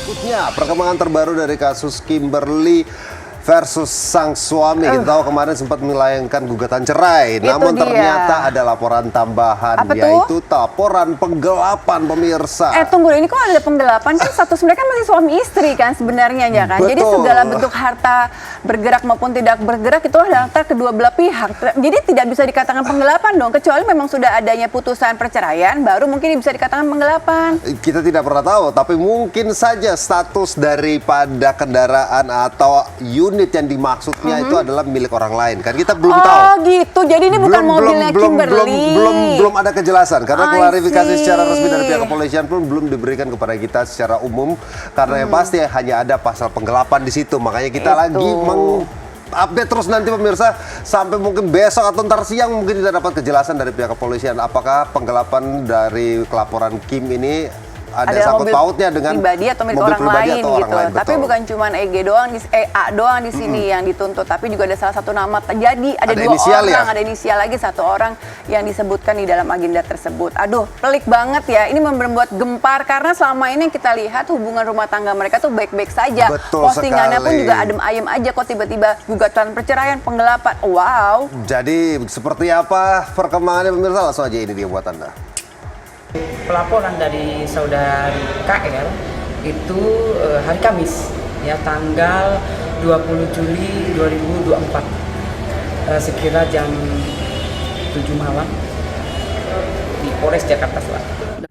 Berikutnya, perkembangan terbaru dari kasus Kimberly versus sang suami. Kita tahu kemarin sempat melayangkan gugatan cerai. Namun ternyata ada laporan tambahan, yaitu laporan penggelapan, pemirsa. Tunggu, ini kok ada penggelapan? Kan status mereka masih suami istri kan sebenarnya ya kan? Betul. Jadi segala bentuk harta bergerak maupun tidak bergerak itu adalah harta kedua belah pihak. Jadi tidak bisa dikatakan penggelapan dong, kecuali memang sudah adanya putusan perceraian, baru mungkin bisa dikatakan penggelapan. Kita tidak pernah tahu, tapi mungkin saja status daripada kendaraan atau unit yang dimaksudnya itu adalah milik orang lain, kan kita belum tahu. Oh gitu, jadi ini bukan mobilnya Kimberly. Belum ada kejelasan karena klarifikasi secara resmi dari pihak kepolisian pun belum diberikan kepada kita secara umum, karena yang pasti hanya ada pasal penggelapan di situ. Makanya kita lagi update terus nanti pemirsa, sampai mungkin besok atau ntar siang mungkin kita dapat kejelasan dari pihak kepolisian apakah penggelapan dari laporan Kim ini ada sangkut pautnya dengan pribadi atau milik orang lain gitu. Tapi bukan cuma EG doang, A doang di sini yang dituntut, tapi juga ada salah satu nama. Jadi ada dua orang, ada inisial lagi satu orang yang disebutkan di dalam agenda tersebut. Aduh, pelik banget ya. Ini membuat gempar karena selama ini kita lihat hubungan rumah tangga mereka tuh baik-baik saja. Postingannya pun juga adem ayem aja, kok tiba-tiba gugatan perceraian, penggelapan. Wow. Jadi seperti apa perkembangannya pemirsa? Langsung aja ini dia buat Anda. Pelaporan dari saudari KL itu hari Kamis ya, tanggal 20 Juli 2024 sekira jam 7 malam di Polres Jakarta Selatan.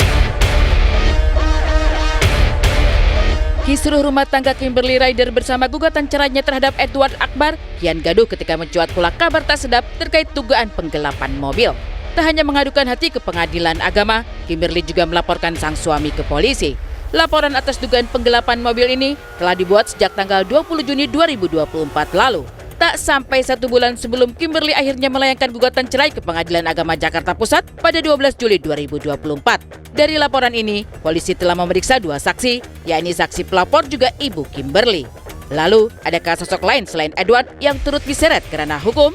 Kisruh rumah tangga Kimberly Ryder bersama gugatan cerainya terhadap Edward Akbar kian gaduh ketika mencuat pula kabar tak sedap terkait dugaan penggelapan mobil. Tak hanya mengadukan hati ke pengadilan agama, Kimberly juga melaporkan sang suami ke polisi. Laporan atas dugaan penggelapan mobil ini telah dibuat sejak tanggal 20 Juni 2024 lalu. Tak sampai 1 bulan sebelum Kimberly akhirnya melayangkan gugatan cerai ke Pengadilan Agama Jakarta Pusat pada 12 Juli 2024. Dari laporan ini, polisi telah memeriksa 2 saksi, yakni saksi pelapor juga ibu Kimberly. Lalu, adakah sosok lain selain Edward yang turut diseret kerana hukum?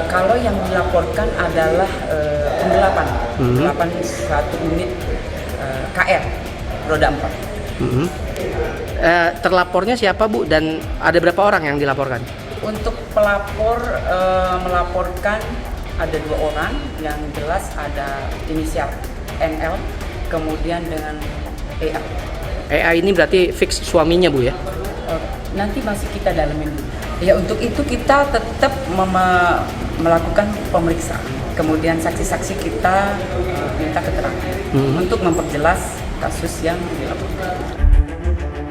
Kalau yang dilaporkan adalah penggelapan satu unit KR roda 4. Terlapornya siapa Bu dan ada berapa orang yang dilaporkan? Untuk pelapor melaporkan ada 2 orang, yang jelas ada inisial NL, kemudian dengan EA. EA ini berarti fix suaminya Bu ya? Nanti masih kita dalamin dulu. Ya, untuk itu kita tetap melakukan pemeriksaan. Kemudian saksi-saksi kita minta keterangan untuk memperjelas kasus yang dilaporkan.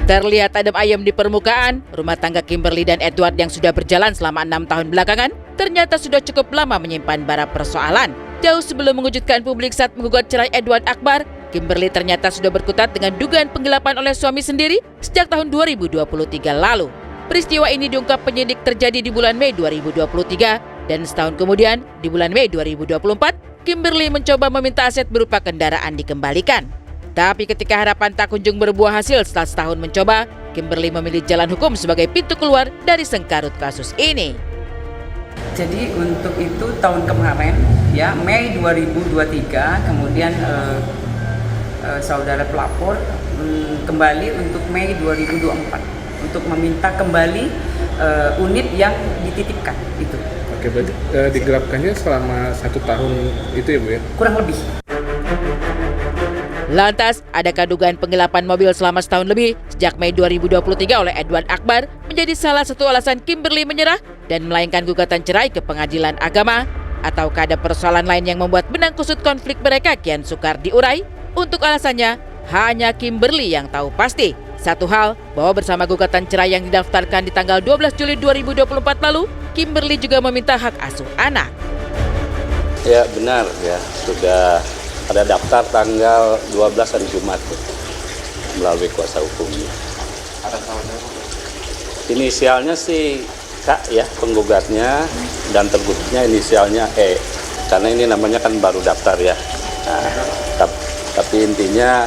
Terlihat adem ayem di permukaan, rumah tangga Kimberly dan Edward yang sudah berjalan selama 6 tahun belakangan ternyata sudah cukup lama menyimpan bara persoalan. Jauh sebelum mengejutkan publik saat menggugat cerai Edward Akbar, Kimberly ternyata sudah berkutat dengan dugaan penggelapan oleh suami sendiri sejak tahun 2023 lalu. Peristiwa ini diungkap penyidik terjadi di bulan Mei 2023 dan setahun kemudian di bulan Mei 2024, Kimberly mencoba meminta aset berupa kendaraan dikembalikan. Tapi ketika harapan tak kunjung berbuah hasil setelah setahun mencoba, Kimberly memilih jalan hukum sebagai pintu keluar dari sengkarut kasus ini. Jadi untuk itu tahun kemarin ya, Mei 2023, kemudian saudara pelapor kembali untuk Mei 2024 untuk meminta kembali unit yang dititipkan itu. Oke, berarti digelapkannya selama 1 tahun itu ya Bu ya? Kurang lebih. Lantas, adakah dugaan penggelapan mobil selama setahun lebih sejak Mei 2023 oleh Edward Akbar menjadi salah satu alasan Kimberly menyerah dan melayangkan gugatan cerai ke Pengadilan Agama? Ataukah ada persoalan lain yang membuat benang kusut konflik mereka kian sukar diurai? Untuk alasannya, hanya Kimberly yang tahu pasti. Satu hal, bahwa bersama gugatan cerai yang didaftarkan di tanggal 12 Juli 2024 lalu, Kimberly juga meminta hak asuh anak. Ya benar ya, sudah ada daftar tanggal 12 hari Jumat melalui kuasa hukumnya. Ada tahunnya? Inisialnya sih K ya penggugatnya, dan tergugatnya inisialnya E, karena ini namanya kan baru daftar ya. Nah, tapi intinya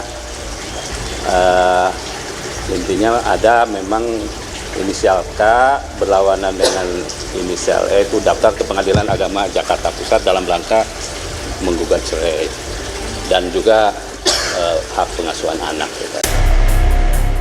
ada memang inisial K berlawanan dengan inisial E itu daftar ke Pengadilan Agama Jakarta Pusat dalam rangka menggugat cerai dan juga hak pengasuhan anak.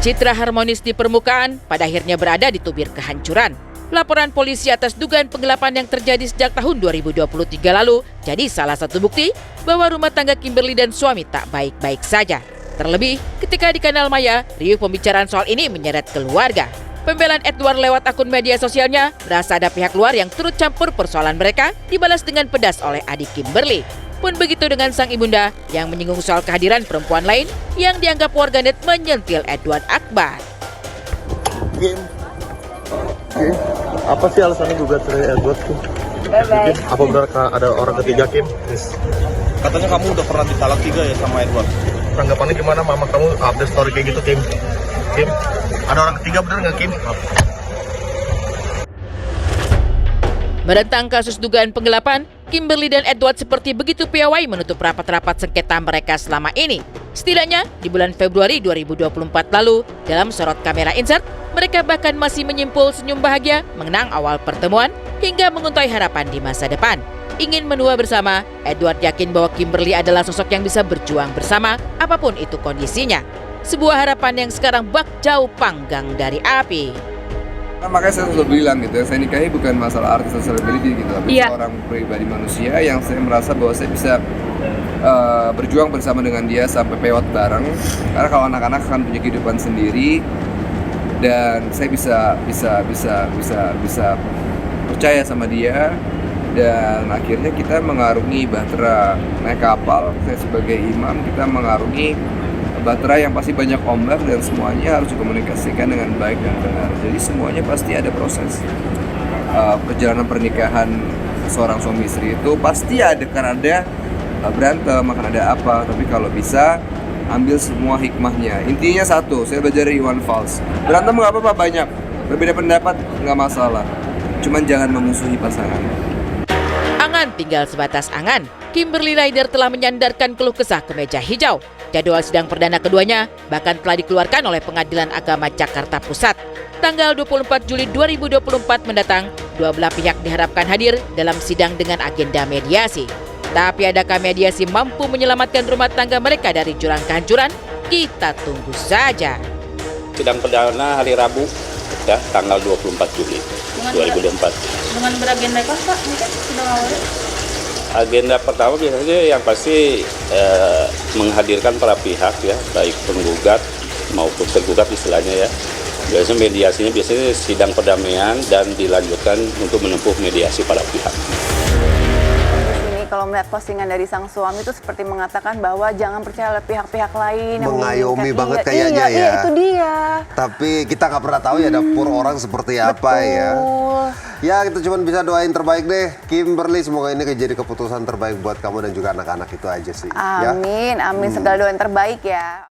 Citra harmonis di permukaan pada akhirnya berada di tubir kehancuran. Laporan polisi atas dugaan penggelapan yang terjadi sejak tahun 2023 lalu jadi salah satu bukti bahwa rumah tangga Kimberly dan suami tak baik-baik saja. Terlebih ketika di Kanal Maya, riuh pembicaraan soal ini menyeret keluarga. Pembelaan Edward lewat akun media sosialnya merasa ada pihak luar yang turut campur persoalan mereka dibalas dengan pedas oleh adik Kimberly. Pun begitu dengan sang ibunda yang menyinggung soal kehadiran perempuan lain yang dianggap warganet menyentil Edward Akbar. Kim, apa sih alasannya gugat cerai Edward, Kim? Bye-bye. Apa benar ada orang ketiga, Kim? Katanya kamu udah pernah ditalak 3 ya sama Edward. Tanggapannya gimana mama kamu update story kayak gitu, Kim? Kim, ada orang ketiga bener nggak, Kim? Menentang kasus dugaan penggelapan, Kimberly dan Edward seperti begitu piawai menutup rapat-rapat sengketa mereka selama ini. Setidaknya di bulan Februari 2024 lalu, dalam sorot kamera insert, mereka bahkan masih menyimpul senyum bahagia mengenang awal pertemuan hingga menguntai harapan di masa depan. Ingin menua bersama, Edward yakin bahwa Kimberly adalah sosok yang bisa berjuang bersama apapun itu kondisinya. Sebuah harapan yang sekarang bak jauh panggang dari api. Nah, makanya saya selalu bilang gitu ya, saya nikahi bukan masalah artis atau selebriti gitu, tapi seorang pribadi manusia yang saya merasa bahwa saya bisa berjuang bersama dengan dia sampai pewat bareng. Karena kalau anak-anak akan punya kehidupan sendiri dan saya bisa percaya sama dia dan akhirnya kita mengarungi bahtera naik kapal. Saya sebagai imam kita mengarungi bahtera yang pasti banyak ombak dan semuanya harus dikomunikasikan dengan baik dan benar. Jadi semuanya pasti ada proses. Perjalanan pernikahan seorang suami istri itu pasti akan ada berantem, akan ada apa. Tapi kalau bisa ambil semua hikmahnya. Intinya satu, saya belajar dari Iwan Fals. Berantem nggak apa-apa banyak, berbeda pendapat nggak masalah. Cuman jangan memusuhi pasangan. Angan tinggal sebatas angan. Kimberly Ryder telah menyandarkan keluh kesah ke meja hijau. Jadwal sidang perdana keduanya bahkan telah dikeluarkan oleh Pengadilan Agama Jakarta Pusat. Tanggal 24 Juli 2024 mendatang, dua belah pihak diharapkan hadir dalam sidang dengan agenda mediasi. Tapi adakah mediasi mampu menyelamatkan rumah tangga mereka dari jurang kehancuran? Kita tunggu saja. Sidang perdana hari Rabu, ya, tanggal 24 Juli 2024. Dengan beragenda apa Pak? Mungkin sidang awalnya? Agenda pertama biasanya yang pasti menghadirkan para pihak ya, baik penggugat maupun tergugat istilahnya ya. Biasanya mediasinya sidang perdamaian dan dilanjutkan untuk menempuh mediasi para pihak. Kalau melihat postingan dari sang suami itu seperti mengatakan bahwa jangan percaya oleh pihak-pihak lain yang mengayomi banget iya, kayaknya iya, itu dia. Tapi kita nggak pernah tahu ya dapur orang seperti apa ya. Ya kita cuma bisa doain terbaik deh Kimberly, semoga ini jadi keputusan terbaik buat kamu dan juga anak-anak itu aja sih. Amin, ya. amin, segala doa yang terbaik ya.